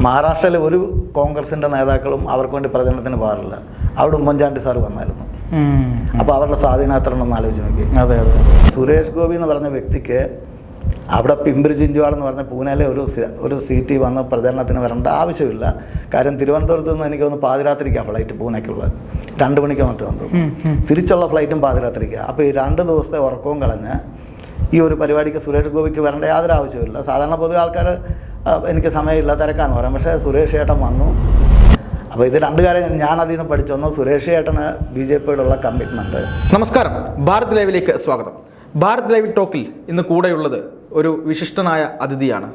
മഹാരാഷ്ട്രയിൽ ഒരു കോൺഗ്രസിൻ്റെ നേതാക്കളും അവർക്ക് വേണ്ടി പ്രചരണത്തിന് പോകാറില്ല. അവിടെ ഉമ്മൻചാണ്ടി സാർ വന്നായിരുന്നു. അപ്പോൾ അവരുടെ സ്വാധീനം എത്ര ഉണ്ടെന്ന് ആലോചിച്ച് നോക്കി. അതെ അതെ. സുരേഷ് ഗോപി എന്ന് പറഞ്ഞ വ്യക്തിക്ക് അവിടെ പിമ്പരി ചിഞ്ചുവാൾ എന്ന് പറഞ്ഞ പൂനെയിലെ ഒരു സീറ്റിൽ വന്ന് പ്രചരണത്തിന് വരേണ്ട ആവശ്യമില്ല. കാര്യം തിരുവനന്തപുരത്ത് നിന്ന് എനിക്ക് തോന്നുന്നു പാതിരാത്രിക്കാണ് ഫ്ലൈറ്റ് പൂനെക്കുള്ളത്. 2 മണിക്ക് മറ്റു വന്നു. തിരിച്ചുള്ള ഫ്ലൈറ്റും പാതിരാത്രിക്കാണ്. അപ്പോൾ ഈ 2 ദിവസത്തെ ഉറക്കവും കളഞ്ഞ് ഈ ഒരു പരിപാടിക്ക് സുരേഷ് ഗോപിക്ക് വരേണ്ട യാതൊരു ആവശ്യമില്ല. സാധാരണ പൊതുവെ ആൾക്കാർ എനിക്ക് സമയമില്ല, തിരക്കാന്ന് പറയാം. പക്ഷേ സുരേഷ് ഏട്ടൻ വന്നു. അപ്പോൾ ഇത് 2 കാര്യം ഞാൻ അതിൽ നിന്ന് പഠിച്ചു. ഒന്ന്, സുരേഷ് ഏട്ടന് BJPയോടുള്ള കമ്മിറ്റ്മെൻറ്റ്. നമസ്കാരം, ഭാരത് ലൈവിലേക്ക് സ്വാഗതം. ഭാരത് ലൈവ് ടോക്കിൽ ഇന്ന് കൂടെയുള്ളത് ഒരു വിശിഷ്ടനായ അതിഥിയാണ്.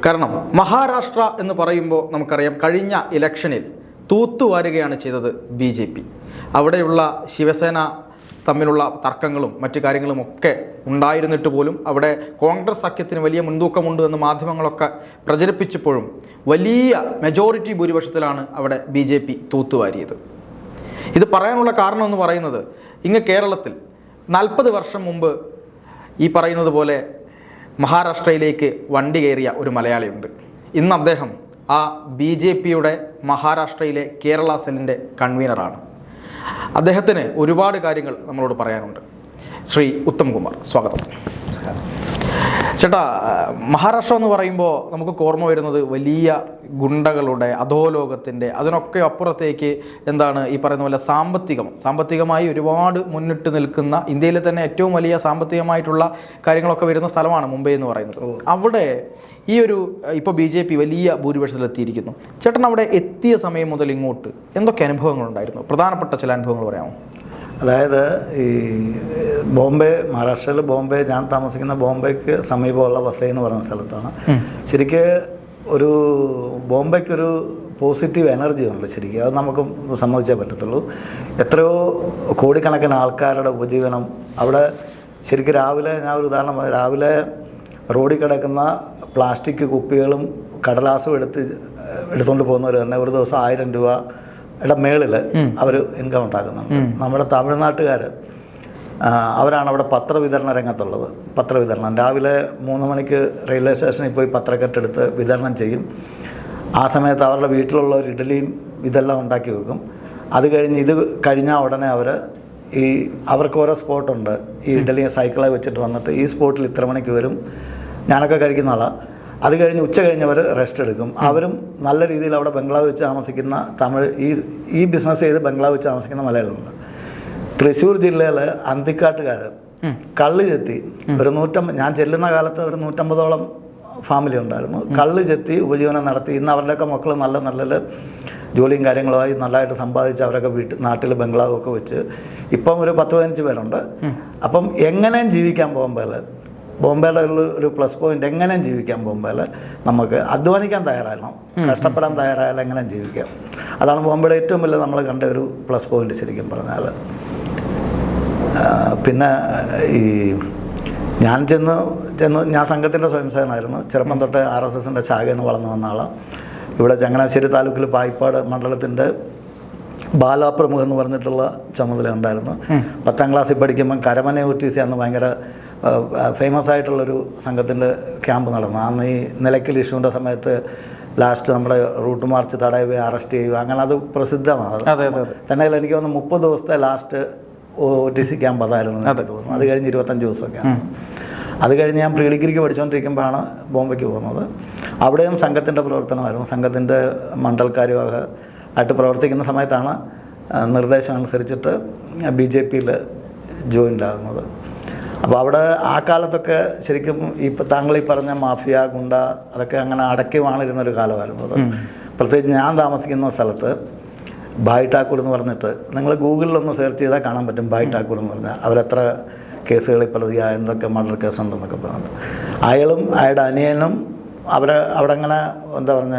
കാരണം മഹാരാഷ്ട്ര എന്ന് പറയുമ്പോൾ നമുക്കറിയാം, കഴിഞ്ഞ ഇലക്ഷനിൽ തൂത്തുവാരുകയാണ് ചെയ്തത് BJP. അവിടെയുള്ള ശിവസേന തമ്മിലുള്ള തർക്കങ്ങളും മറ്റു കാര്യങ്ങളും ഒക്കെ ഉണ്ടായിരുന്നിട്ട് പോലും അവിടെ കോൺഗ്രസ് സഖ്യത്തിന് വലിയ മുൻതൂക്കമുണ്ട് എന്ന് മാധ്യമങ്ങളൊക്കെ പ്രചരിപ്പിച്ചപ്പോഴും വലിയ മെജോറിറ്റി ഭൂരിപക്ഷത്തിലാണ് അവിടെ BJP തൂത്തുവാരിയത്. ഇത് പറയാനുള്ള കാരണം എന്ന് പറയുന്നത്, ഇങ്ങ് കേരളത്തിൽ 40 വർഷം മുമ്പ് ഈ പറയുന്നത് പോലെ മഹാരാഷ്ട്രയിലേക്ക് വണ്ടി കയറിയ ഒരു മലയാളിയുണ്ട്. ഇന്ന് അദ്ദേഹം ആ BJPയുടെ മഹാരാഷ്ട്രയിലെ കേരള സെല്ലിൻ്റെ കൺവീനറാണ്. അദ്ദേഹത്തിന് ഒരുപാട് കാര്യങ്ങൾ നമ്മളോട് പറയാനുണ്ട്. ശ്രീ ഉത്തം കുമാർ, സ്വാഗതം. ചേട്ടാ, മഹാരാഷ്ട്ര എന്ന് പറയുമ്പോൾ നമുക്ക് ഓർമ്മ വരുന്നത് വലിയ ഗുണ്ടകളുടെ, അധോലോകത്തിൻ്റെ, അതിനൊക്കെ അപ്പുറത്തേക്ക് എന്താണ് ഈ പറയുന്ന പോലെ സാമ്പത്തികമായി ഒരുപാട് മുന്നിട്ട് നിൽക്കുന്ന, ഇന്ത്യയിലെ തന്നെ ഏറ്റവും വലിയ സാമ്പത്തികമായിട്ടുള്ള കാര്യങ്ങളൊക്കെ വരുന്ന സ്ഥലമാണ് മുംബൈ എന്ന് പറയുന്നത്. അവിടെ ഈ ഒരു ഇപ്പോൾ BJP വലിയ ഭൂരിപക്ഷത്തിലെത്തിയിരിക്കുന്നു. ചേട്ടൻ അവിടെ എത്തിയ സമയം മുതൽ ഇങ്ങോട്ട് എന്തൊക്കെ അനുഭവങ്ങളുണ്ടായിരുന്നു? പ്രധാനപ്പെട്ട ചില അനുഭവങ്ങൾ പറയാമോ? അതായത് ഈ ബോംബെ, മഹാരാഷ്ട്രയിൽ ബോംബെ, ഞാൻ താമസിക്കുന്ന ബോംബെക്ക് സമീപമുള്ള വസൈ എന്ന് പറയുന്ന സ്ഥലത്താണ്. ശരിക്ക് ഒരു ബോംബെക്കൊരു പോസിറ്റീവ് എനർജി ഉണ്ട് ശരിക്കും. അത് നമുക്ക് സമ്മതിച്ചേ പറ്റത്തുള്ളൂ. എത്രയോ കോടിക്കണക്കിന് ആൾക്കാരുടെ ഉപജീവനം അവിടെ. ശരിക്കും രാവിലെ, ഞാൻ ഒരു ഉദാഹരണം പറയാം, രാവിലെ റോഡിൽ കിടക്കുന്ന പ്ലാസ്റ്റിക് കുപ്പികളും കടലാസും എടുത്തുകൊണ്ട് പോകുന്നവർ തന്നെ ഒരു ദിവസം 1000 രൂപയുടെ മേളിൽ അവർ ഇൻകം ഉണ്ടാക്കുന്നുണ്ട്. നമ്മുടെ തമിഴ്നാട്ടുകാർ, അവരാണ് അവിടെ പത്രവിതരണ രംഗത്തുള്ളത്. പത്രവിതരണം രാവിലെ 3 മണിക്ക് റെയിൽവേ സ്റ്റേഷനിൽ പോയി പത്രക്കെട്ടെടുത്ത് വിതരണം ചെയ്യും. ആ സമയത്ത് അവരുടെ വീട്ടിലുള്ളവർ ഇഡലിയും ഇതെല്ലാം ഉണ്ടാക്കി വെക്കും. അത് കഴിഞ്ഞ് ഇത് കഴിഞ്ഞാൽ ഉടനെ അവർക്ക് ഓരോ സ്പോട്ടുണ്ട്. ഈ ഇഡലി സൈക്കിളെ വെച്ചിട്ട് വന്നിട്ട് ഈ സ്പോട്ടിൽ ഇത്ര മണിക്ക് വരും. ഞാനൊക്കെ കഴിക്കുന്ന ആളാണ്. അത് കഴിഞ്ഞ് ഉച്ച കഴിഞ്ഞവർ റെസ്റ്റ് എടുക്കും. അവരും നല്ല രീതിയിൽ അവിടെ ബംഗ്ലാവ് വെച്ച് താമസിക്കുന്ന ഈ ബിസിനസ് ചെയ്ത് ബംഗ്ലാവ് വെച്ച് താമസിക്കുന്ന മലയാളികളുണ്ട്. തൃശ്ശൂർ ജില്ലയിൽ അന്തിക്കാട്ടുകാർ കള്ള് ചെത്തി ഒരു 150, ഞാൻ ചെല്ലുന്ന കാലത്ത് ഒരു 150ഓളം ഫാമിലി ഉണ്ടായിരുന്നു. കള്ള് ചെത്തി ഉപജീവനം നടത്തി. ഇന്ന് അവരുടെയൊക്കെ മക്കൾ നല്ല ജോലിയും കാര്യങ്ങളുമായി നല്ലതായിട്ട് സമ്പാദിച്ച് അവരൊക്കെ നാട്ടിൽ ബംഗ്ലാവൊക്കെ വെച്ച് ഇപ്പം ഒരു 10-15 പേരുണ്ട്. അപ്പം എങ്ങനെയും ജീവിക്കാൻ ബോംബെയുടെ ഒരു പ്ലസ് പോയിന്റ്, എങ്ങനെയും ജീവിക്കാൻ ബോംബെയിൽ നമുക്ക് അധ്വാനിക്കാൻ തയ്യാറാകണം, കഷ്ടപ്പെടാൻ തയ്യാറായാലും എങ്ങനെയും ജീവിക്കാം. അതാണ് ബോംബെയുടെ ഏറ്റവും വലിയ നമ്മൾ കണ്ട ഒരു പ്ലസ് പോയിന്റ് ശരിക്കും പറഞ്ഞാൽ. പിന്നെ ഞാൻ ഞാൻ സംഘത്തിൻ്റെ സ്വയംസേവനായിരുന്നു. ചെറുപ്പം തൊട്ട് RSSൻ്റെ ശാഖയിൽ നിന്ന് വളർന്നു വന്ന ആളാണ്. ഇവിടെ ചങ്ങനാശ്ശേരി താലൂക്കിൽ പായിപ്പാട് മണ്ഡലത്തിൻ്റെ ബാലാപ്രമുഖ് എന്ന് പറഞ്ഞിട്ടുള്ള ചുമതല ഉണ്ടായിരുന്നു. 10ാം ക്ലാസ്സിൽ പഠിക്കുമ്പം കരമന UTC അന്ന് ഭയങ്കര ഫേമസ് ആയിട്ടുള്ളൊരു സംഘത്തിൻ്റെ ക്യാമ്പ് നടന്നു. അന്ന് ഈ നിലയ്ക്കൽ ഇഷ്യൂവിൻ്റെ സമയത്ത് ലാസ്റ്റ് നമ്മുടെ റൂട്ട് മാർച്ച് തടയുകയും അറസ്റ്റ് ചെയ്യുക, അങ്ങനെ അത് പ്രസിദ്ധമാണ്. തന്നെ എനിക്ക് തോന്നുന്നു 30 ദിവസത്തെ ലാസ്റ്റ് OTC ക്യാമ്പ് അതായിരുന്നു എനിക്ക് തോന്നുന്നു. അത് കഴിഞ്ഞ് 25 ദിവസമൊക്കെയാണ്. അത് കഴിഞ്ഞ് ഞാൻ പ്രീ ഡിഗ്രിക്ക് പഠിച്ചുകൊണ്ടിരിക്കുമ്പോഴാണ് ബോംബെക്ക് പോകുന്നത്. അവിടെയും സംഘത്തിൻ്റെ പ്രവർത്തനമായിരുന്നു. സംഘത്തിൻ്റെ മണ്ഡൽക്കാരുമൊക്കെ ആയിട്ട് പ്രവർത്തിക്കുന്ന സമയത്താണ് നിർദ്ദേശം അനുസരിച്ചിട്ട് BJPയിൽ ജോയിൻ്റാകുന്നത്. അപ്പോൾ അവിടെ ആ കാലത്തൊക്കെ ശരിക്കും താങ്കൾ ഈ പറഞ്ഞ മാഫിയ, ഗുണ്ട, അതൊക്കെ അങ്ങനെ അടക്കി വാണിരുന്നൊരു കാലമായിരുന്നു അത്. പ്രത്യേകിച്ച് ഞാൻ താമസിക്കുന്ന സ്ഥലത്ത് ഭായ് ഠാക്കൂർ എന്ന് പറഞ്ഞിട്ട്, നിങ്ങൾ ഗൂഗിളിലൊന്ന് സെർച്ച് ചെയ്താൽ കാണാൻ പറ്റും. ഭായ് ഠാക്കൂർ എന്ന് പറഞ്ഞാൽ അവരെത്ര കേസുകളിൽ പ്രതിയായ, എന്തൊക്കെ മർഡർ കേസുണ്ടെന്നൊക്കെ പറഞ്ഞത്. അയാളും അയാളുടെ അനിയനും അവിടെ അങ്ങനെ എന്താ പറഞ്ഞ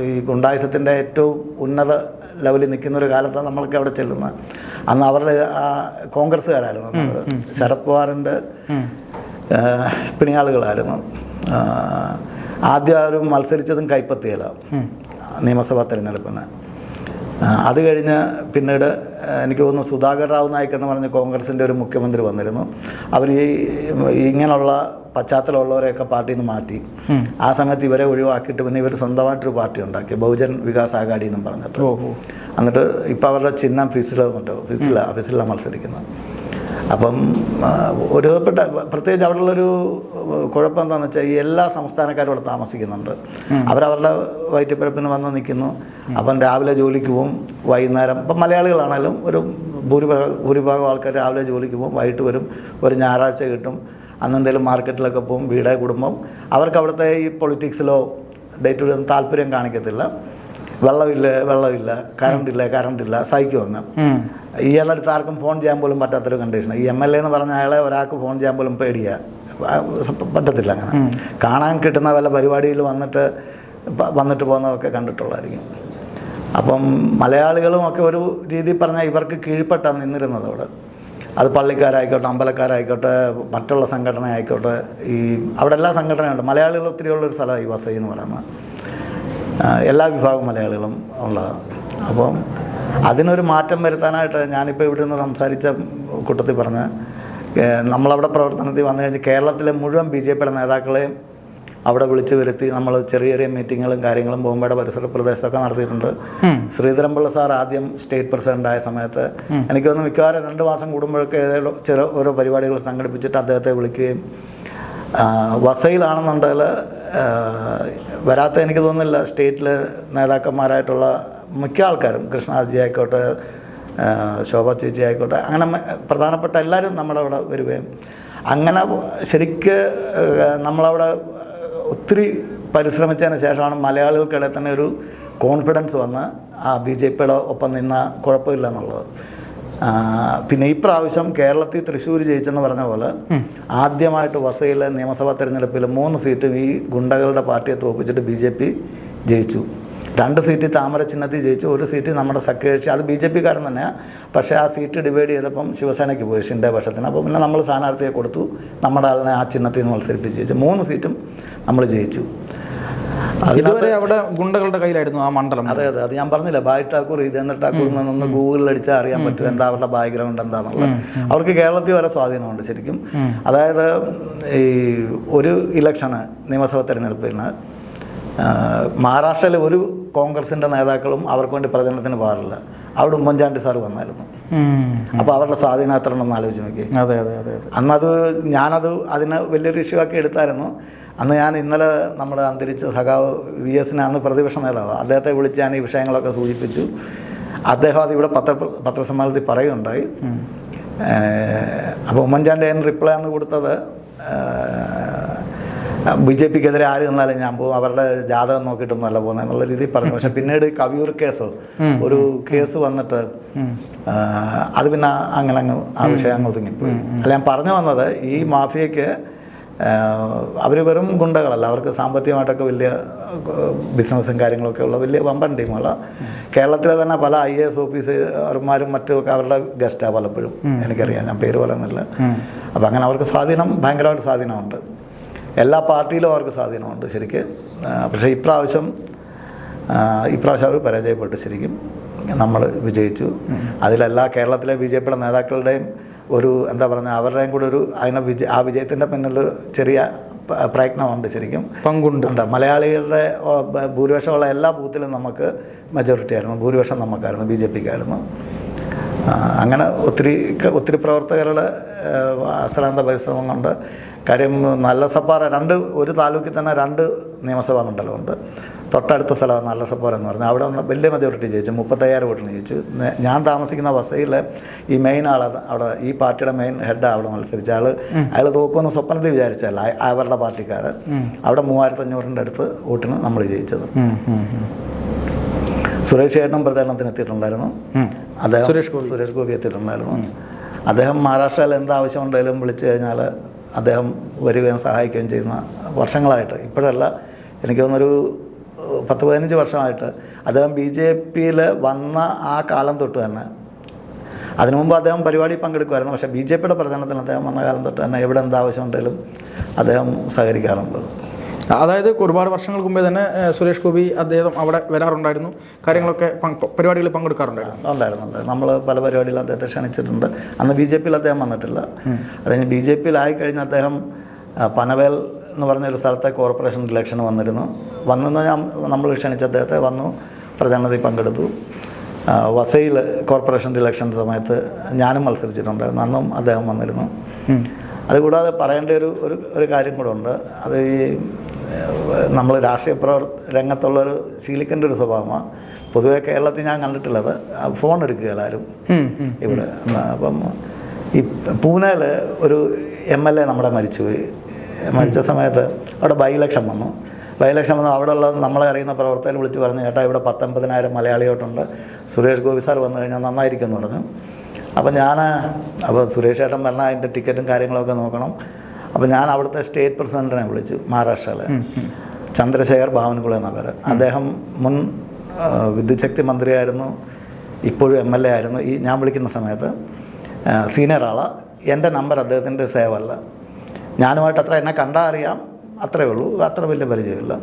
ഈ ഗുണ്ടായുസത്തിൻ്റെ ഏറ്റവും ഉന്നത ലെവലിൽ നിൽക്കുന്നൊരു കാലത്താണ് നമ്മൾക്ക് അവിടെ ചെല്ലുന്നത്. അന്ന് അവരുടെ കോൺഗ്രസ്സുകാരായിരുന്നു. അവർ ശരത് പവാറിൻ്റെ പിണിയാളുകളായിരുന്നു. ആദ്യം അവർ മത്സരിച്ചതും കൈപ്പത്തിയിലാണ് നിയമസഭാ തെരഞ്ഞെടുപ്പിന്. അത് കഴിഞ്ഞ് പിന്നീട് എനിക്ക് തോന്നുന്നു സുധാകർ റാവു നായിക് എന്ന് പറഞ്ഞ കോൺഗ്രസിൻ്റെ ഒരു മുഖ്യമന്ത്രി വന്നിരുന്നു. അവർ ഇങ്ങനെയുള്ള പശ്ചാത്തലമുള്ളവരെയൊക്കെ പാർട്ടിയിൽ നിന്ന് മാറ്റി. ആ സമയത്ത് ഇവരെ ഒഴിവാക്കിയിട്ട് പിന്നെ ഇവർ സ്വന്തമായിട്ടൊരു പാർട്ടി ഉണ്ടാക്കി, ബഹുജൻ വികാസ് അഘാടി എന്നും പറഞ്ഞിട്ട്. എന്നിട്ട് ഇപ്പോൾ അവരുടെ ചിഹ്നം ഫിസിലാണ് മത്സരിക്കുന്നത്. അപ്പം ഒരു പ്രത്യേകിച്ച് അവിടെയുള്ളൊരു കുഴപ്പം എന്താണെന്ന് വെച്ചാൽ ഈ എല്ലാ സംസ്ഥാനക്കാരും അവിടെ താമസിക്കുന്നുണ്ട്. അവരവരുടെ വയറ്റിപ്പിഴപ്പിന് വന്ന് നിൽക്കുന്നു. അപ്പം രാവിലെ ജോലിക്ക് പോവും, വൈകുന്നേരം ഇപ്പം മലയാളികളാണെങ്കിലും ഒരു ഭൂരിഭാഗം ആൾക്കാർ രാവിലെ ജോലിക്ക് പോവും, വൈകിട്ട് വരും, ഒരു ഞായറാഴ്ച കിട്ടും, അന്നെന്തെങ്കിലും മാർക്കറ്റിലൊക്കെ പോവും, വീടേ കുടുംബം. അവർക്ക് അവിടുത്തെ ഈ പൊളിറ്റിക്സിലോ ഡേ ടു ഡേ താല്പര്യം കാണിക്കത്തില്ല. വെള്ളമില്ല, കറണ്ടില്ല, സഹിക്കും ഒന്ന്. ഇയാളുടെ അടുത്ത് ആർക്കും ഫോൺ ചെയ്യാൻ പോലും പറ്റാത്തൊരു കണ്ടീഷൻ. ഈ MLA എന്ന് പറഞ്ഞ അയാളെ ഒരാൾക്ക് ഫോൺ ചെയ്യാൻ പോലും പേടിയാണ്, പറ്റത്തില്ല. അങ്ങനെ കാണാൻ കിട്ടുന്ന വല്ല പരിപാടിയിൽ വന്നിട്ട് പോകുന്നതൊക്കെ കണ്ടിട്ടുള്ളതായിരിക്കും. അപ്പം മലയാളികളും ഒക്കെ ഒരു രീതിയിൽ പറഞ്ഞാൽ ഇവർക്ക് കീഴ്പ്പെട്ടാണ് നിന്നിരുന്നത് അവിടെ. അത് പള്ളിക്കാരായിക്കോട്ടെ, അമ്പലക്കാരായിക്കോട്ടെ, മറ്റുള്ള സംഘടന ആയിക്കോട്ടെ, അവിടെ എല്ലാ സംഘടനയുണ്ട്. മലയാളികൾ ഒത്തിരി ഉള്ളൊരു സ്ഥലമാണ് ഈ വസൈ എന്ന് പറയുന്നത്. എല്ലാ വിഭാഗം മലയാളികളും ഉള്ളതാണ്. അപ്പം അതിനൊരു മാറ്റം വരുത്താനായിട്ട് ഞാനിപ്പോൾ ഇവിടെ നിന്ന് സംസാരിച്ച കൂട്ടത്തിൽ പറഞ്ഞ് നമ്മളവിടെ പ്രവർത്തനത്തിൽ വന്നു കഴിഞ്ഞാൽ കേരളത്തിലെ മുഴുവൻ BJPയുടെ നേതാക്കളെയും അവിടെ വിളിച്ചു വരുത്തി നമ്മൾ ചെറിയ ചെറിയ മീറ്റിങ്ങുകളും കാര്യങ്ങളും ബോംബെയുടെ പരിസര പ്രദേശത്തൊക്കെ നടത്തിയിട്ടുണ്ട്. ശ്രീധരൻപിള്ള സാർ ആദ്യം സ്റ്റേറ്റ് പ്രസിഡൻ്റായ സമയത്ത് എനിക്ക് തോന്നുന്നു മിക്കവാറും 2 മാസം കൂടുമ്പോഴൊക്കെ ഓരോ പരിപാടികൾ സംഘടിപ്പിച്ചിട്ട് അദ്ദേഹത്തെ വിളിക്കുകയും, വസയിലാണെന്നുണ്ടെങ്കിൽ വരാത്ത എനിക്ക് തോന്നുന്നില്ല സ്റ്റേറ്റിലെ നേതാക്കന്മാരായിട്ടുള്ള മിക്ക ആൾക്കാരും, കൃഷ്ണദാസ്ജി ആയിക്കോട്ടെ, ശോഭ ചേച്ചി ആയിക്കോട്ടെ, അങ്ങനെ പ്രധാനപ്പെട്ട എല്ലാവരും നമ്മുടെ അവിടെ വരികയും, അങ്ങനെ ശരിക്ക് നമ്മളവിടെ ഒത്തിരി പരിശ്രമിച്ചതിന് ശേഷമാണ് മലയാളികൾക്കിടയിൽ തന്നെ ഒരു കോൺഫിഡൻസ് വന്ന് ആ BJPയുടെ ഒപ്പം നിന്ന കുഴപ്പമില്ല എന്നുള്ളത്. പിന്നെ ഈ പ്രാവശ്യം കേരളത്തിൽ തൃശ്ശൂർ ജയിച്ചെന്ന് പറഞ്ഞ പോലെ ആദ്യമായിട്ട് വസയിലെ നിയമസഭാ തെരഞ്ഞെടുപ്പിൽ 3 സീറ്റും ഈ ഗുണ്ടകളുടെ പാർട്ടിയെ തോൽപ്പിച്ചിട്ട് BJP ജയിച്ചു. 2 സീറ്റ് താമര ചിഹ്നത്തിൽ ജയിച്ചു, 1 സീറ്റ് നമ്മുടെ സഖ്യകക്ഷി, അത് BJPക്കാരൻ തന്നെയാണ്. പക്ഷേ ആ സീറ്റ് ഡിവൈഡ് ചെയ്തപ്പം ശിവസേനയ്ക്ക് പോയി, ഷിൻഡെ പക്ഷത്തിന്. അപ്പോൾ പിന്നെ നമ്മൾ സ്ഥാനാർത്ഥിയെ കൊടുത്തു, നമ്മുടെ ആളിനെ ആ ചിഹ്നത്തിൽ നിന്ന് മത്സരിപ്പിച്ച് ജയിച്ചു. 3 സീറ്റും നമ്മൾ ജയിച്ചു. അതുവരെ അവിടെ ഗുണ്ടകളുടെ കയ്യിലായിരുന്നു ആ മണ്ഡലം. അതെ, അത് ഞാൻ പറഞ്ഞില്ല. ബായ് ഠാക്കൂർ, ഹിതേന്ദ്ര ഠാക്കൂർ എന്നൊന്ന് ഗൂഗിളിൽ അടിച്ചാൽ അറിയാൻ പറ്റും എന്താ അവരുടെ ബാക്ക്ഗ്രൗണ്ട് എന്താണെന്നുള്ളത്. അവർക്ക് കേരളത്തിൽ വരെ സ്വാധീനമുണ്ട് ശരിക്കും. അതായത് ഈ ഒരു ഇലക്ഷന്, നിയമസഭാ തെരഞ്ഞെടുപ്പിന് മഹാരാഷ്ട്രയിൽ ഒരു കോൺഗ്രസിൻ്റെ നേതാക്കളും അവർക്ക് വേണ്ടി പ്രചരണത്തിന് പോകാറില്ല. അവിടെ ഉമ്മൻചാണ്ടി സാർ വന്നായിരുന്നു. അപ്പോൾ അവരുടെ സ്വാധീനം എത്ര ഉണ്ടെന്ന് ആലോചിച്ച് നോക്കി. അന്നത് ഞാനത് അതിന് വലിയൊരു ഇഷ്യൂ ആക്കി എടുത്തായിരുന്നു. അന്ന് ഞാൻ ഇന്നലെ നമ്മുടെ അന്തരിച്ച സഖാവ് VS അന്ന് പ്രതിപക്ഷ നേതാവ്, അദ്ദേഹത്തെ വിളിച്ച് ഞാൻ ഈ വിഷയങ്ങളൊക്കെ സൂചിപ്പിച്ചു. അദ്ദേഹം അതിവിടെ പത്രസമ്മേളനത്തിൽ പറയുകയുണ്ടായി. അപ്പോൾ ഉമ്മൻചാണ്ടി അതിന് റിപ്ലൈ അന്ന് കൊടുത്തത്, BJPക്കെതിരെ ആര് നിന്നാലും ഞാൻ പോകും, അവരുടെ ജാതകം നോക്കിയിട്ടൊന്നും അല്ല പോകുന്നത് എന്നുള്ള രീതിയിൽ പറഞ്ഞു. പക്ഷെ പിന്നീട് കവിയൂർ കേസോ ഒരു കേസ് വന്നിട്ട് അത് പിന്നെ അങ്ങനെ ആ വിഷയം അങ്ങ് ഒതുങ്ങിപ്പോയി. അല്ല, ഞാൻ പറഞ്ഞു വന്നത് ഈ മാഫിയയ്ക്ക് അവർ വെറും ഗുണ്ടകളല്ല, അവർക്ക് സാമ്പത്തികമായിട്ടൊക്കെ വലിയ ബിസിനസ്സും കാര്യങ്ങളൊക്കെ ഉള്ള വലിയ വമ്പൻ ടീമുകളാണ്. കേരളത്തിലെ തന്നെ പല IAS ഓഫീസർമാരും മറ്റുമൊക്കെ അവരുടെ ഗസ്റ്റാണ് പലപ്പോഴും, എനിക്കറിയാം, ഞാൻ പേര് പറയുന്നില്ല. അപ്പം അങ്ങനെ അവർക്ക് സ്വാധീനം, ഭയങ്കരമായിട്ട് സ്വാധീനമുണ്ട്. എല്ലാ പാർട്ടിയിലും അവർക്ക് സ്വാധീനമുണ്ട് ശരിക്ക്. പക്ഷേ ഇപ്രാവശ്യം അവർ പരാജയപ്പെട്ടു. ശരിക്കും നമ്മൾ വിജയിച്ചു. അതിലെല്ലാ കേരളത്തിലെ BJPയുടെ നേതാക്കളുടെയും ഒരു എന്താ പറയുക, അവരുടെയും കൂടെ ഒരു ആ വിജയത്തിൻ്റെ പിന്നിൽ ചെറിയ പ്രയത്നമുണ്ട്, ശരിക്കും പങ്കുണ്ട്. മലയാളികളുടെ ഭൂരിപക്ഷമുള്ള എല്ലാ ബൂത്തിലും നമുക്ക് മെജോറിറ്റി ആയിരുന്നു, ഭൂരിപക്ഷം നമുക്കായിരുന്നു, BJPക്കായിരുന്നു. അങ്ങനെ ഒത്തിരി പ്രവർത്തകരുടെ അശ്രാന്ത പരിശ്രമം കൊണ്ട്. കാര്യം നല്ല സപ്പാറ ഒരു താലൂക്കിൽ തന്നെ 2 നിയമസഭാ മണ്ഡലമുണ്ട്. തൊട്ടടുത്ത സ്ഥലമാണ് നല്ല സപ്പാറ എന്ന് പറഞ്ഞാൽ അവിടെ വലിയ മെജോറിറ്റി ജയിച്ചു, 35,000 വോട്ടിന് ജയിച്ചു. ഞാൻ താമസിക്കുന്ന വസയിലെ ഈ മെയിൻ ആളാണ്, അവിടെ ഈ പാർട്ടിയുടെ മെയിൻ ഹെഡാണ് അവിടെ മത്സരിച്ച അയാൾ തോക്കുമെന്ന് സ്വപ്നത്തിൽ വിചാരിച്ചല്ല, അവരുടെ പാർട്ടിക്കാർ. അവിടെ 3,500-ൻ്റെ അടുത്ത് വോട്ടിന് നമ്മൾ ജയിച്ചത്. സുരേഷ് ചേട്ടനും പ്രചാരണത്തിന് എത്തിയിട്ടുണ്ടായിരുന്നു. അദ്ദേഹം സുരേഷ് ഗോപി എത്തിയിട്ടുണ്ടായിരുന്നു. അദ്ദേഹം മഹാരാഷ്ട്രയിൽ എന്താവശ്യമുണ്ടെങ്കിലും വിളിച്ചു കഴിഞ്ഞാൽ അദ്ദേഹം വരികയും സഹായിക്കുകയും ചെയ്യുന്ന വർഷങ്ങളായിട്ട്, ഇപ്പോഴല്ല, എനിക്ക് തോന്നുന്നൊരു 10-15 വർഷമായിട്ട് അദ്ദേഹം BJPയിൽ വന്ന ആ കാലം തൊട്ട് തന്നെ. അതിനു മുമ്പ് അദ്ദേഹം പരിപാടി പങ്കെടുക്കുമായിരുന്നു. പക്ഷേ BJPയുടെ പ്രചരണത്തിന് അദ്ദേഹം വന്ന കാലം തൊട്ട് തന്നെ എവിടെ എന്താവശ്യമുണ്ടെങ്കിലും അദ്ദേഹം സഹകരിക്കാറുണ്ട്. അതായത് ഒരുപാട് വർഷങ്ങൾക്ക് മുമ്പേ തന്നെ സുരേഷ് ഗോപി അദ്ദേഹം അവിടെ വരാറുണ്ടായിരുന്നു, കാര്യങ്ങളൊക്കെ പരിപാടികളിൽ പങ്കെടുക്കാറുണ്ടായിരുന്നു. ഉണ്ടായിരുന്നു. നമ്മൾ പല പരിപാടികളും അദ്ദേഹത്തെ ക്ഷണിച്ചിട്ടുണ്ട്. അന്ന് BJP-യിൽ അദ്ദേഹം വന്നിട്ടില്ല. അതിന് BJP-യിലായി കഴിഞ്ഞ് അദ്ദേഹം പനവേൽ എന്ന് പറഞ്ഞൊരു സ്ഥലത്തെ കോർപ്പറേഷൻ ഇലക്ഷന് വന്നിരുന്നു. നമ്മൾ ക്ഷണിച്ച അദ്ദേഹത്തെ വന്നു, പ്രചരണത്തിൽ പങ്കെടുത്തു. വസയിൽ കോർപ്പറേഷൻ ഇലക്ഷൻ സമയത്ത് ഞാനും മത്സരിച്ചിട്ടുണ്ടായിരുന്നു, അന്നും അദ്ദേഹം വന്നിരുന്നു. അതുകൂടാതെ പറയേണ്ട ഒരു കാര്യം കൂടെ ഉണ്ട്. അത് ഈ നമ്മൾ രാഷ്ട്രീയ രംഗത്തുള്ളൊരു ശീലിക്കേണ്ട ഒരു സ്വഭാവമാണ്. പൊതുവേ കേരളത്തിൽ ഞാൻ കണ്ടിട്ടുള്ളത് ഫോൺ എടുക്കുക എല്ലാവരും ഇവിടെ. അപ്പം ഈ പൂനെയിൽ ഒരു MLA നമ്മുടെ മരിച്ചുപോയി. മരിച്ച സമയത്ത് അവിടെ ബൈ ഇലക്ഷൻ വന്നു. അവിടെയുള്ള നമ്മളെ അറിയുന്ന പ്രവർത്തകർ വിളിച്ച് പറഞ്ഞു, ചേട്ടാ ഇവിടെ 19,000 മലയാളിയോട്ടുണ്ട്, സുരേഷ് ഗോപി സാർ വന്നു കഴിഞ്ഞാൽ നന്നായിരിക്കും എന്ന് പറഞ്ഞു. അപ്പോൾ സുരേഷ് ചേട്ടൻ പറഞ്ഞാൽ അതിൻ്റെ ടിക്കറ്റും കാര്യങ്ങളൊക്കെ നോക്കണം. അപ്പോൾ ഞാൻ അവിടുത്തെ സ്റ്റേറ്റ് പ്രസിഡൻറ്റിനെ വിളിച്ചു, മഹാരാഷ്ട്രയിലെ ചന്ദ്രശേഖർ ബാവൻകുള എന്ന പേര്. അദ്ദേഹം മുൻ വിദ്യുച്ഛക്തി മന്ത്രിയായിരുന്നു, ഇപ്പോഴും MLA ആയിരുന്നു. ഈ ഞാൻ വിളിക്കുന്ന സമയത്ത് സീനിയർ ആളാണ്. എൻ്റെ നമ്പർ അദ്ദേഹത്തിൻ്റെ സേവ് അല്ല. ഞാനുമായിട്ട് അത്ര എന്നെ കണ്ടാൽ അറിയാം, അത്രയേ ഉള്ളൂ, അത്ര വലിയ പരിചയമില്ല.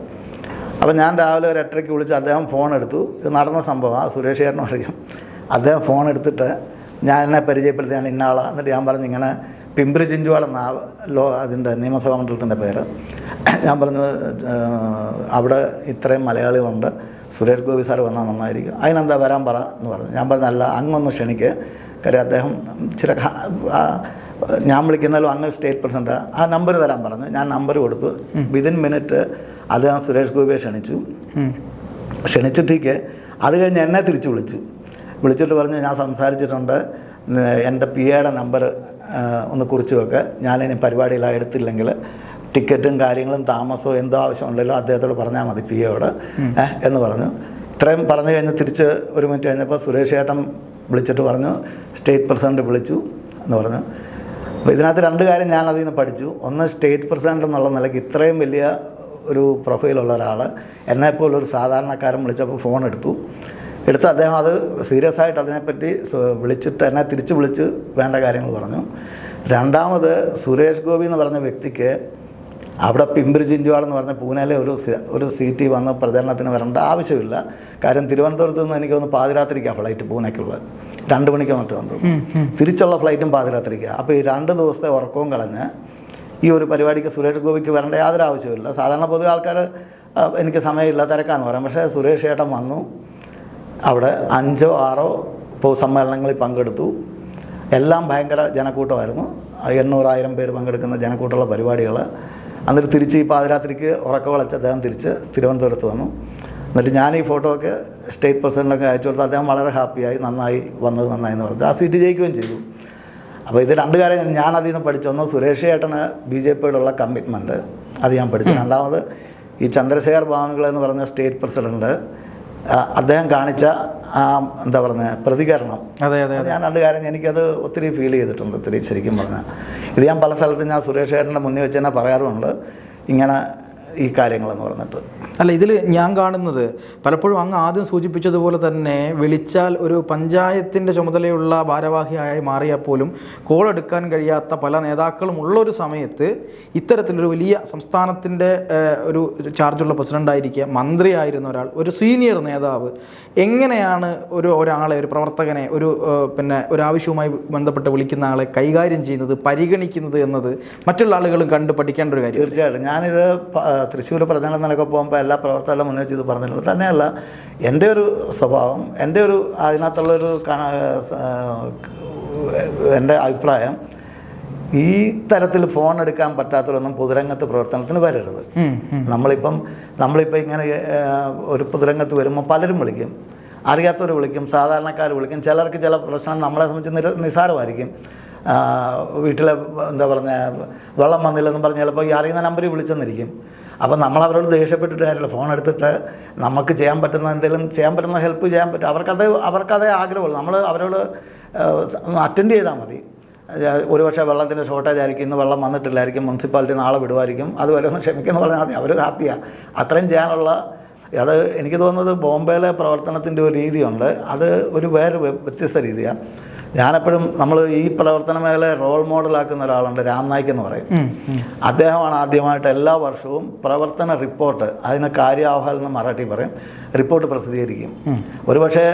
അപ്പോൾ ഞാൻ രാവിലെ ഒരു 8:30 വിളിച്ച് അദ്ദേഹം ഫോൺ എടുത്തു. ഇത് നടന്ന സംഭവം സുരേഷ് ചേട്ടനും അറിയാം. അദ്ദേഹം ഫോൺ എടുത്തിട്ട് ഞാൻ എന്നെ പരിചയപ്പെടുത്തി, ഞാൻ ഇന്ന ആളാണ്. എന്നിട്ട് ഞാൻ പറഞ്ഞു ഇങ്ങനെ പിംപ്രി ചിഞ്ചുവാൾ എന്ന അതിൻ്റെ നിയമസഭാ മണ്ഡലത്തിൻ്റെ പേര്. ഞാൻ പറഞ്ഞത് അവിടെ ഇത്രയും മലയാളികളുണ്ട്, സുരേഷ് ഗോപി സാർ വന്നാൽ നന്നായിരിക്കും, അതിനെന്താ വരാൻ പറ എന്ന് പറഞ്ഞു. ഞാൻ പറഞ്ഞല്ല, അങ്ങൊന്ന് ക്ഷണിക്ക്. കാര്യം അദ്ദേഹം ഇച്ചിരി ഞാൻ വിളിക്കുന്നതിലും അങ്ങ് സ്റ്റേറ്റ് പ്രസിഡന്റ് ആ നമ്പർ തരാൻ പറഞ്ഞു. ഞാൻ നമ്പർ കൊടുത്തു. വിതിൻ മിനിറ്റ് അദ്ദേഹം സുരേഷ് ഗോപിയെ ക്ഷണിച്ചിട്ടേക്ക് അത് കഴിഞ്ഞ് എന്നെ തിരിച്ച് വിളിച്ചിട്ട് പറഞ്ഞു, ഞാൻ സംസാരിച്ചിട്ടുണ്ട്, എൻ്റെ PAയുടെ നമ്പർ ഒന്ന് കുറിച്ച് വെക്കുക, ഞാനിനി പരിപാടിയിലാണ് എടുത്തില്ലെങ്കിൽ ടിക്കറ്റും കാര്യങ്ങളും താമസവും എന്തോ ആവശ്യമുണ്ടല്ലോ അദ്ദേഹത്തോട് പറഞ്ഞാൽ മതി PAയോട് എന്ന് പറഞ്ഞു. ഇത്രയും പറഞ്ഞു കഴിഞ്ഞ് തിരിച്ച് ഒരു മിനിറ്റ് കഴിഞ്ഞപ്പോൾ സുരേഷ് ചേട്ടൻ വിളിച്ചിട്ട് പറഞ്ഞു, സ്റ്റേറ്റ് പ്രസിഡന്റ് വിളിച്ചു എന്ന് പറഞ്ഞു. അപ്പോൾ ഇതിനകത്ത് 2 കാര്യം ഞാൻ അതിൽ നിന്ന് പഠിച്ചു. ഒന്ന്, സ്റ്റേറ്റ് പ്രസിഡന്റ് എന്നുള്ള നിലയ്ക്ക് ഇത്രയും വലിയ ഒരു പ്രൊഫൈലുള്ള ഒരാൾ എന്നെപ്പോലൊരു സാധാരണക്കാരൻ വിളിച്ചപ്പോൾ ഫോൺ എടുത്ത് അദ്ദേഹം അത് സീരിയസ് ആയിട്ട് അതിനെപ്പറ്റി വിളിച്ചിട്ട് എന്നെ തിരിച്ച് വിളിച്ച് വേണ്ട കാര്യങ്ങൾ പറഞ്ഞു. രണ്ടാമത്, സുരേഷ് ഗോപി എന്ന് പറഞ്ഞ വ്യക്തിക്ക് അവിടെ പിംപ്രി ചിഞ്ചുവാൾ എന്ന് പറഞ്ഞ പൂനെയിലെ ഒരു സീറ്റിൽ വന്ന് പ്രചരണത്തിന് വരേണ്ട ആവശ്യമില്ല. കാര്യം തിരുവനന്തപുരത്ത് നിന്ന് എനിക്ക് ഒന്ന് പാതിരാത്രിക്കാണ് ഫ്ലൈറ്റ് പൂനെക്കുള്ളത്, 2 മണിക്ക് മറ്റു വന്നു. തിരിച്ചുള്ള ഫ്ലൈറ്റും പാതിരാത്രിക്കാണ്. അപ്പോൾ ഈ 2 ദിവസത്തെ ഉറക്കവും കളഞ്ഞ് ഈ ഒരു പരിപാടിക്ക് സുരേഷ് ഗോപിക്ക് വരേണ്ട യാതൊരു ആവശ്യമില്ല. സാധാരണ പൊതുവെ ആൾക്കാർ എനിക്ക് സമയമില്ല, തിരക്കാന്ന് പറയാം. പക്ഷേ സുരേഷ് ചേട്ടൻ വന്നു, അവിടെ 5 or 6 പൊതുസമ്മേളനങ്ങളിൽ പങ്കെടുത്തു. എല്ലാം ഭയങ്കര ജനക്കൂട്ടമായിരുന്നു. 800,000 പേര് പങ്കെടുക്കുന്ന ജനക്കൂട്ടമുള്ള പരിപാടികൾ. എന്നിട്ട് തിരിച്ച് ഈ പാതിരാത്രിക്ക് ഉറക്കവളച്ച് അദ്ദേഹം തിരിച്ച് തിരുവനന്തപുരത്ത് വന്നു. എന്നിട്ട് ഞാൻ ഈ ഫോട്ടോ ഒക്കെ സ്റ്റേറ്റ് പ്രസിഡൻറ്റിനൊക്കെ അയച്ചു കൊടുത്ത് അദ്ദേഹം വളരെ ഹാപ്പിയായി, നന്നായി എന്ന് പറഞ്ഞു. ആ സീറ്റ് ജയിക്കുകയും ചെയ്തു. അപ്പോൾ ഇത് 2 കാര്യം ഞാൻ അതിൽ നിന്ന് പഠിച്ചു. ഒന്ന്, സുരേഷ് ചേട്ടന് BJP-യോടുള്ള കമ്മിറ്റ്മെൻറ്റ്, അത് ഞാൻ പഠിച്ചു. രണ്ടാമത്, ഈ ചന്ദ്രശേഖർ ബാവൻകുള എന്ന് പറഞ്ഞ സ്റ്റേറ്റ് പ്രസിഡൻറ്റ് അദ്ദേഹം കാണിച്ച എന്താ പറയുക പ്രതികരണം. ഞാൻ 2 കാര്യം എനിക്കത് ഒത്തിരി ഫീൽ ചെയ്തിട്ടുണ്ട്. ഒത്തിരി ശരിക്കും പറഞ്ഞാൽ ഇത് ഞാൻ പല സ്ഥലത്തും ഞാൻ സുരേഷ് ചേട്ടൻ്റെ മുന്നിൽ വെച്ച് തന്നെ പറയാറുമുണ്ട് ഇങ്ങനെ ഈ കാര്യങ്ങളെന്ന് പറഞ്ഞിട്ട്. അല്ല, ഇതിൽ ഞാൻ കാണുന്നത് പലപ്പോഴും അങ്ങ് ആദ്യം സൂചിപ്പിച്ചതുപോലെ തന്നെ വിളിച്ചാൽ ഒരു പഞ്ചായത്തിൻ്റെ ചുമതലയുള്ള ഭാരവാഹിയായി മാറിയാൽ പോലും കോൾ എടുക്കാൻ കഴിയാത്ത പല നേതാക്കളും ഉള്ളൊരു സമയത്ത് ഇത്തരത്തിലൊരു വലിയ സംസ്ഥാനത്തിൻ്റെ ഒരു ചാർജുള്ള പ്രസിഡൻ്റായിരിക്കുക, മന്ത്രിയായിരുന്ന ഒരാൾ, ഒരു സീനിയർ നേതാവ് എങ്ങനെയാണ് ഒരാളെ, ഒരു പ്രവർത്തകനെ, ഒരു ആവശ്യവുമായി ബന്ധപ്പെട്ട് വിളിക്കുന്ന ആളെ കൈകാര്യം ചെയ്യുന്നത്, പരിഗണിക്കുന്നത് എന്നത് മറ്റുള്ള ആളുകളും കണ്ട് പഠിക്കേണ്ട ഒരു കാര്യം. തീർച്ചയായിട്ടും. ഞാനിത് തൃശ്ശൂർ പ്രചരണത്തിനൊക്കെ പോകുമ്പോൾ എല്ലാ പ്രവർത്തകരുടെ മുന്നിൽ വെച്ച് ഇത് പറഞ്ഞിട്ടുണ്ട്. തന്നെയല്ല, എൻ്റെ ഒരു സ്വഭാവം, എൻ്റെ ഒരു അതിനകത്തുള്ളൊരു എൻ്റെ അഭിപ്രായം, ഈ തരത്തിൽ ഫോൺ എടുക്കാൻ പറ്റാത്തവരൊന്നും പൊതുരംഗത്ത് പ്രവർത്തനത്തിന് വരരുത്. നമ്മളിപ്പോൾ ഇങ്ങനെ ഒരു പൊതുരംഗത്ത് വരുമ്പോൾ പലരും വിളിക്കും, അറിയാത്തവർ വിളിക്കും, സാധാരണക്കാർ വിളിക്കും. ചിലർക്ക് ചില പ്രശ്നം നമ്മളെ സംബന്ധിച്ച് നിസ്സാരമായിരിക്കും. വീട്ടിലെ എന്താ പറഞ്ഞ വെള്ളം വന്നില്ലെന്നും പറഞ്ഞ് ചിലപ്പോൾ ഈ അറിയുന്ന നമ്പറിൽ വിളിച്ചെന്നിരിക്കും. അപ്പോൾ നമ്മളവരോട് ദേഷ്യപ്പെട്ടിട്ട് കാര്യമില്ല. ഫോൺ എടുത്തിട്ട് നമുക്ക് ചെയ്യാൻ പറ്റുന്ന എന്തെങ്കിലും ചെയ്യാൻ പറ്റുന്ന ഹെൽപ്പ് ചെയ്യാൻ പറ്റും. അവർക്കതേ ആഗ്രഹമുള്ളൂ. നമ്മൾ അവരോട് അറ്റൻഡ് ചെയ്താൽ മതി. ഒരുപക്ഷെ വെള്ളത്തിൻ്റെ ഷോർട്ടേജ് ആയിരിക്കും, ഇന്ന് വെള്ളം വന്നിട്ടില്ലായിരിക്കും, മുനിസിപ്പാലിറ്റി നാളെ വിടുമായിരിക്കും, അതുവരെ ഒന്ന് ക്ഷമിക്കുമെന്ന് പറഞ്ഞാൽ മതി. അവർ ഹാപ്പിയാണ്. അത്രയും ചെയ്യാനുള്ള അത് എനിക്ക് തോന്നുന്നത് ബോംബെയിലെ പ്രവർത്തനത്തിൻ്റെ ഒരു രീതിയുണ്ട്. അത് ഒരു വേറെ വ്യത്യസ്ത രീതിയാണ്. ഞാനെപ്പോഴും നമ്മൾ ഈ പ്രവർത്തന മേഖല റോൾ മോഡലാക്കുന്ന ഒരാളുണ്ട്, രാം നായിക് എന്ന് പറയും. അദ്ദേഹമാണ് ആദ്യമായിട്ട് എല്ലാ വർഷവും പ്രവർത്തന റിപ്പോർട്ട്, അതിന് കാര്യാഹ്വാൽ എന്ന് മറാഠി പറയും, റിപ്പോർട്ട് പ്രസിദ്ധീകരിക്കും. ഒരുപക്ഷെ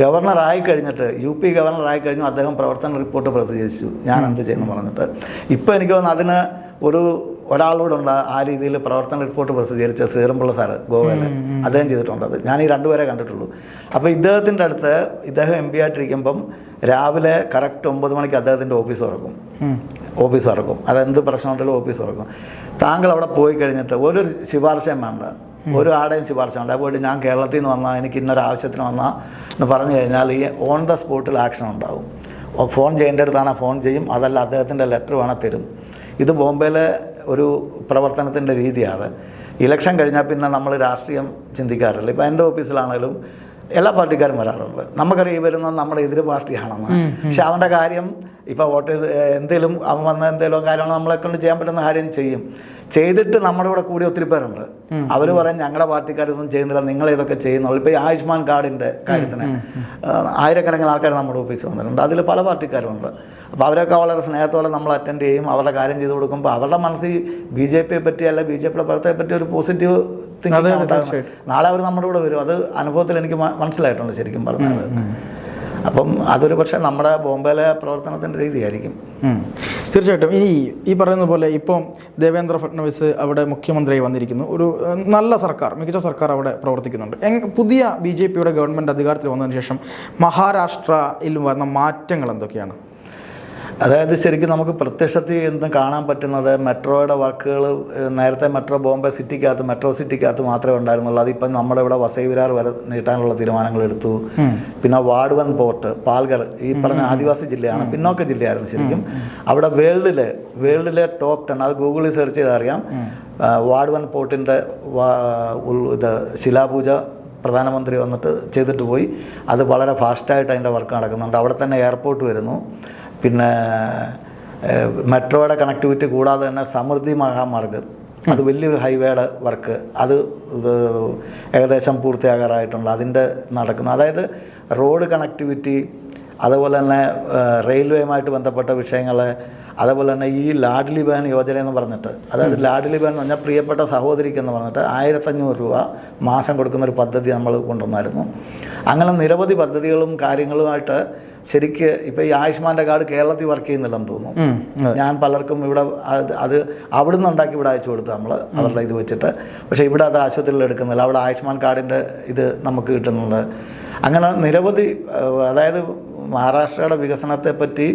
ഗവർണറായി കഴിഞ്ഞിട്ട് UP ഗവർണറായി കഴിഞ്ഞു അദ്ദേഹം പ്രവർത്തന റിപ്പോർട്ട് പ്രസിദ്ധീകരിച്ചു, ഞാൻ എന്ത് ചെയ്യുന്നു പറഞ്ഞിട്ട്. ഇപ്പോൾ എനിക്ക് തോന്നുന്നു അതിന് ഒരാളൂടെ ഉണ്ട് ആ രീതിയിൽ പ്രവർത്തന റിപ്പോർട്ട് പ്രസിദ്ധീകരിച്ച ശ്രീധരൻപിള്ള സാറ് ഗോവയിൽ, അദ്ദേഹം ചെയ്തിട്ടുണ്ട്. അത് ഞാൻ ഈ രണ്ടുപേരെ കണ്ടിട്ടുള്ളൂ. അപ്പോൾ ഇദ്ദേഹത്തിൻ്റെ അടുത്ത് ഇദ്ദേഹം MP ആയിട്ടിരിക്കുമ്പം രാവിലെ കറക്റ്റ് 9 മണിക്ക് അദ്ദേഹത്തിൻ്റെ ഓഫീസ് തുറക്കും. അതെന്ത് പ്രശ്നമുണ്ടെങ്കിലും ഓഫീസ് തുറക്കും. താങ്കൾ അവിടെ പോയി കഴിഞ്ഞിട്ട് ഒരു ശുപാർശയും വേണ്ട, ഒരു ആടെയും ശുപാർശ വേണ്ട. പോയിട്ട് ഞാൻ കേരളത്തിൽ നിന്ന് വന്നാൽ എനിക്ക് ഇന്നൊരു ആവശ്യത്തിന് വന്നാൽ എന്ന് പറഞ്ഞു കഴിഞ്ഞാൽ ഈ ഓൺ ദ സ്പോട്ടിൽ ആക്ഷൻ ഉണ്ടാവും. ഫോൺ ചെയ്യേണ്ട അടുത്താണ് ഫോൺ ചെയ്യും, അതല്ല അദ്ദേഹത്തിൻ്റെ ലെറ്റർ വേണം തരും. ഇത് ബോംബെയിലെ ഒരു പ്രവർത്തനത്തിൻ്റെ രീതിയാണ്. ഇലക്ഷൻ കഴിഞ്ഞാൽ പിന്നെ നമ്മൾ രാഷ്ട്രീയം ചിന്തിക്കാറില്ല. ഇപ്പോൾ എൻ്റെ ഓഫീസിലാണെങ്കിലും എല്ലാ പാർട്ടിക്കാരും വരാറുണ്ട്. നമുക്കറിയാം ഈ വരുന്നത് നമ്മുടെ എതിര് പാർട്ടിയാണെന്ന്. പക്ഷെ അവൻ്റെ കാര്യം ഇപ്പോൾ വോട്ട് ചെയ്ത് എന്തെങ്കിലും അവൻ വന്ന എന്തെങ്കിലും കാര്യങ്ങൾ നമ്മളെ കൊണ്ട് ചെയ്യാൻ പറ്റുന്ന കാര്യം ചെയ്തിട്ട് നമ്മുടെ കൂടെ കൂടി ഒത്തിരി പേരുണ്ട്. അവർ പറയും ഞങ്ങളുടെ പാർട്ടിക്കാരൊന്നും ചെയ്യുന്നില്ല, നിങ്ങളിതൊക്കെ ചെയ്യുന്നുള്ളൂ. ഇപ്പോൾ ഈ ആയുഷ്മാൻ കാർഡിൻ്റെ കാര്യത്തിന് ആയിരക്കണക്കിന് ആൾക്കാർ നമ്മുടെ ഓഫീസിൽ വന്നിട്ടുണ്ട്. അതിൽ പല പാർട്ടിക്കാരുണ്ട്. അപ്പോൾ അവരൊക്കെ വളരെ സ്നേഹത്തോടെ നമ്മൾ അറ്റൻഡ് ചെയ്യും, അവരുടെ കാര്യം ചെയ്ത് കൊടുക്കുമ്പോൾ അവരുടെ മനസ്സിൽ BJPയെ പറ്റി അല്ല BJPയുടെ പ്രവർത്തനത്തെ പറ്റി ഒരു പോസിറ്റീവ് തിങ്കിങ് ഉണ്ടാകും. നാളെ അവർ നമ്മുടെ കൂടെ വരും. അത് അനുഭവത്തിൽ എനിക്ക് മനസ്സിലായിട്ടുണ്ട് ശരിക്കും പറഞ്ഞാൽ. അപ്പം അതൊരു പക്ഷേ നമ്മുടെ ബോംബെയിലെ പ്രവർത്തനത്തിൻ്റെ രീതിയായിരിക്കും. തീർച്ചയായിട്ടും. ഇനി ഈ പറയുന്ന പോലെ ഇപ്പം ദേവേന്ദ്ര ഫഡ്നവിസ് അവിടെ മുഖ്യമന്ത്രിയായി വന്നിരിക്കുന്നു. ഒരു നല്ല സർക്കാർ, മികച്ച സർക്കാർ അവിടെ പ്രവർത്തിക്കുന്നുണ്ട്. പുതിയ BJPയുടെ ഗവൺമെൻറ് അധികാരത്തിൽ വന്നതിന് ശേഷം മഹാരാഷ്ട്രയിൽ വന്ന മാറ്റങ്ങൾ എന്തൊക്കെയാണ്? അതായത് ശരിക്കും നമുക്ക് പ്രത്യക്ഷത്തിൽ ഇന്ന് കാണാൻ പറ്റുന്നത് മെട്രോയുടെ വർക്കുകൾ നേരത്തെ ബോംബെ സിറ്റിക്കകത്ത് മെട്രോ സിറ്റിക്കകത്ത് മാത്രമേ ഉണ്ടായിരുന്നുള്ളൂ. അതിപ്പം നമ്മുടെ ഇവിടെ വസൈ വിരാർ വരെ നീട്ടാനുള്ള തീരുമാനങ്ങൾ എടുത്തു. പിന്നെ വാർഡ് 1 പോർട്ട് പാൽഗർ, ഈ പറഞ്ഞ ആദിവാസി ജില്ലയാണ്, പിന്നോക്ക ജില്ലയായിരുന്നു ശരിക്കും. അവിടെ വേൾഡിലെ ടോപ്പ് 10, അത് ഗൂഗിളിൽ സെർച്ച് ചെയ്താൽ അറിയാം. വാർഡ് 1 പോർട്ടിൻ്റെ ഇത് ശിലാപൂജ പ്രധാനമന്ത്രി വന്നിട്ട് ചെയ്തിട്ട് പോയി. അത് വളരെ ഫാസ്റ്റായിട്ട് അതിൻ്റെ വർക്ക് നടക്കുന്നുണ്ട്. അവിടെ തന്നെ എയർപോർട്ട് വരുന്നു. പിന്നെ മെട്രോയുടെ കണക്ടിവിറ്റി കൂടാതെ തന്നെ സമൃദ്ധി മഹാമാർഗ്, അത് വലിയൊരു ഹൈവേയുടെ വർക്ക്, അത് ഏകദേശം പൂർത്തിയാകാറായിട്ടുണ്ട്. അതിൻ്റെ നടക്കുന്നു. അതായത് റോഡ് കണക്ടിവിറ്റി, അതുപോലെ തന്നെ റെയിൽവേയുമായിട്ട് ബന്ധപ്പെട്ട വിഷയങ്ങൾ, അതുപോലെ തന്നെ ഈ ലാഡ്ലി ബഹൻ യോജന എന്ന് പറഞ്ഞിട്ട്, അതായത് ലാഡ്ലി ബഹൻ എന്ന് പറഞ്ഞാൽ പ്രിയപ്പെട്ട സഹോദരിക്ക് എന്ന് പറഞ്ഞിട്ട് 1500 രൂപ മാസം കൊടുക്കുന്നൊരു പദ്ധതി നമ്മൾ കൊണ്ടുവന്നായിരുന്നു. അങ്ങനെ നിരവധി പദ്ധതികളും കാര്യങ്ങളുമായിട്ട് ശരിക്ക് ഇപ്പോൾ ഈ ആയുഷ്മാൻ്റെ കാർഡ് കേരളത്തിൽ വർക്ക് ചെയ്യുന്നില്ലെന്ന് തോന്നുന്നു. ഞാൻ പലർക്കും ഇവിടെ അത് അവിടുന്ന് ഉണ്ടാക്കി ഇവിടെ അയച്ചു കൊടുത്തു നമ്മൾ അവരുടെ ഇത് വെച്ചിട്ട്. പക്ഷേ ഇവിടെ അത് ആശുപത്രിയിൽ എടുക്കുന്നില്ല. അവിടെ ആയുഷ്മാൻ കാർഡിൻ്റെ ഇത് നമുക്ക് കിട്ടുന്നുണ്ട്. അങ്ങനെ നിരവധി, അതായത് മഹാരാഷ്ട്രയുടെ വികസനത്തെപ്പറ്റി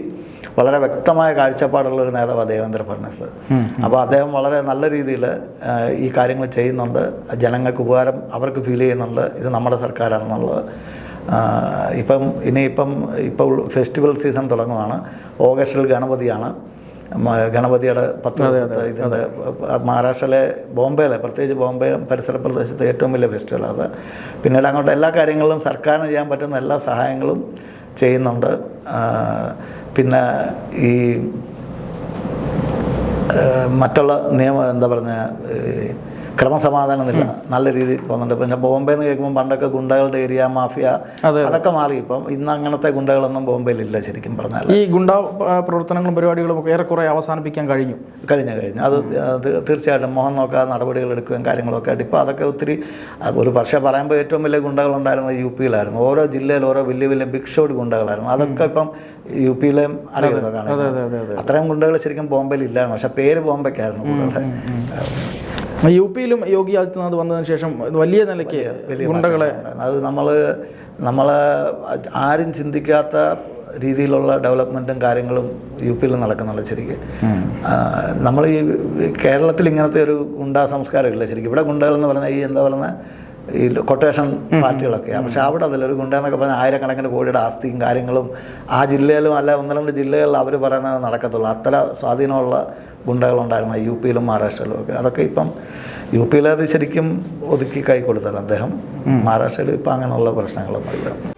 വളരെ വ്യക്തമായ കാഴ്ചപ്പാടുള്ളൊരു നേതാവാണ് ദേവേന്ദ്ര ഫഡ്നവിസ്. അപ്പോൾ അദ്ദേഹം വളരെ നല്ല രീതിയിൽ ഈ കാര്യങ്ങൾ ചെയ്യുന്നുണ്ട്. ജനങ്ങൾക്ക് ഉപകാരം അവർക്ക് ഫീൽ ചെയ്യുന്നുണ്ട്. ഇത് നമ്മുടെ സർക്കാരാണെന്നുള്ളത്. ഇപ്പോൾ ഫെസ്റ്റിവൽ സീസൺ തുടങ്ങുകയാണ്. ഓഗസ്റ്റിൽ ഗണപതിയാണ്. ഗണപതിയുടെ 10 ദിവസത്തെ ഇതിൻ്റെ മഹാരാഷ്ട്രയിലെ ബോംബെയിലെ, പ്രത്യേകിച്ച് ബോംബെ പരിസര പ്രദേശത്തെ ഏറ്റവും വലിയ ഫെസ്റ്റിവൽ അത്. പിന്നീട് അങ്ങോട്ട് എല്ലാ കാര്യങ്ങളിലും സർക്കാരിന് ചെയ്യാൻ പറ്റുന്ന എല്ലാ സഹായങ്ങളും ചെയ്യുന്നുണ്ട്. പിന്നെ ഈ മറ്റുള്ള എന്താ പറഞ്ഞ ക്രമസമാധാനം ഇല്ല, നല്ല രീതിയിൽ പോകുന്നുണ്ട്. പിന്നെ ബോംബെ എന്ന് കേൾക്കുമ്പോൾ പണ്ടൊക്കെ ഗുണ്ടകളുടെ ഏരിയ, മാഫിയ, അതൊക്കെ മാറി. ഇപ്പം ഇന്ന് അങ്ങനത്തെ ഗുണ്ടകളൊന്നും ബോംബെയിലില്ല ശരിക്കും പറഞ്ഞാൽ. ഈ ഗുണ്ട പ്രവർത്തനങ്ങളും പരിപാടികളും ഒക്കെ ഏറെക്കുറെ അവസാനിപ്പിക്കാൻ കഴിഞ്ഞു. അത് തീർച്ചയായിട്ടും മോഹൻ നോക്കാതെ നടപടികൾ എടുക്കുകയും കാര്യങ്ങളൊക്കെ ആയിട്ട് ഇപ്പോൾ അതൊക്കെ ഒത്തിരി. ഒരു പക്ഷേ പറയുമ്പോൾ ഏറ്റവും വലിയ ഗുണ്ടകളുണ്ടായിരുന്നത് UPയിലായിരുന്നു. ഓരോ ജില്ലയിൽ ഓരോ വലിയ വലിയ ബിഗ് ഷോട്ട് ഗുണ്ടകളായിരുന്നു. അതൊക്കെ ഇപ്പം UPയിലെ അറിയുന്നത് കാണുന്നത്. അത്രയും ഗുണ്ടകൾ ശരിക്കും ബോംബെയിൽ ഇല്ലായിരുന്നു. പക്ഷേ പേര് ബോംബെക്കായിരുന്നു ഗുണ്ടകളുടെ. UPയിലും യോഗി ആദിത്യനാഥ് വന്നതിന് ശേഷം വലിയ നിലയ്ക്ക് ഗുണ്ടകളെ, അത് നമ്മൾ ആരും ചിന്തിക്കാത്ത രീതിയിലുള്ള ഡെവലപ്മെൻറ്റും കാര്യങ്ങളും UPയിൽ നടക്കുന്നുണ്ട് ശരിക്കും. നമ്മൾ ഈ കേരളത്തിൽ ഇങ്ങനത്തെ ഒരു ഗുണ്ടാ സംസ്കാരം ഇല്ല ശരിക്കും. ഇവിടെ ഗുണ്ടകളെന്ന് പറഞ്ഞാൽ ഈ എന്താ പറയുന്നത് ഈ കൊട്ടേഷൻ പാർട്ടികളൊക്കെയാണ്. പക്ഷേ അവിടെ അതിലൊരു ഗുണ്ടെന്നൊക്കെ പറഞ്ഞാൽ ആയിരക്കണക്കിന് കോടിയുടെ ആസ്തിയും കാര്യങ്ങളും ആ ജില്ലയിലും അല്ല 1-2 ജില്ലകളിൽ അവർ പറയുന്നത് നടക്കത്തുള്ളൂ. അത്ര സ്വാധീനമുള്ള ഗുണ്ടകളുണ്ടായിരുന്നു UPയിലും മഹാരാഷ്ട്രയിലും ഒക്കെ. അതൊക്കെ ഇപ്പം UPയിലത് ശരിക്കും ഒതുക്കി കൈ കൊടുത്തത് അദ്ദേഹം. മഹാരാഷ്ട്രയിൽ ഇപ്പം അങ്ങനെയുള്ള പ്രശ്നങ്ങളൊന്നുമില്ല.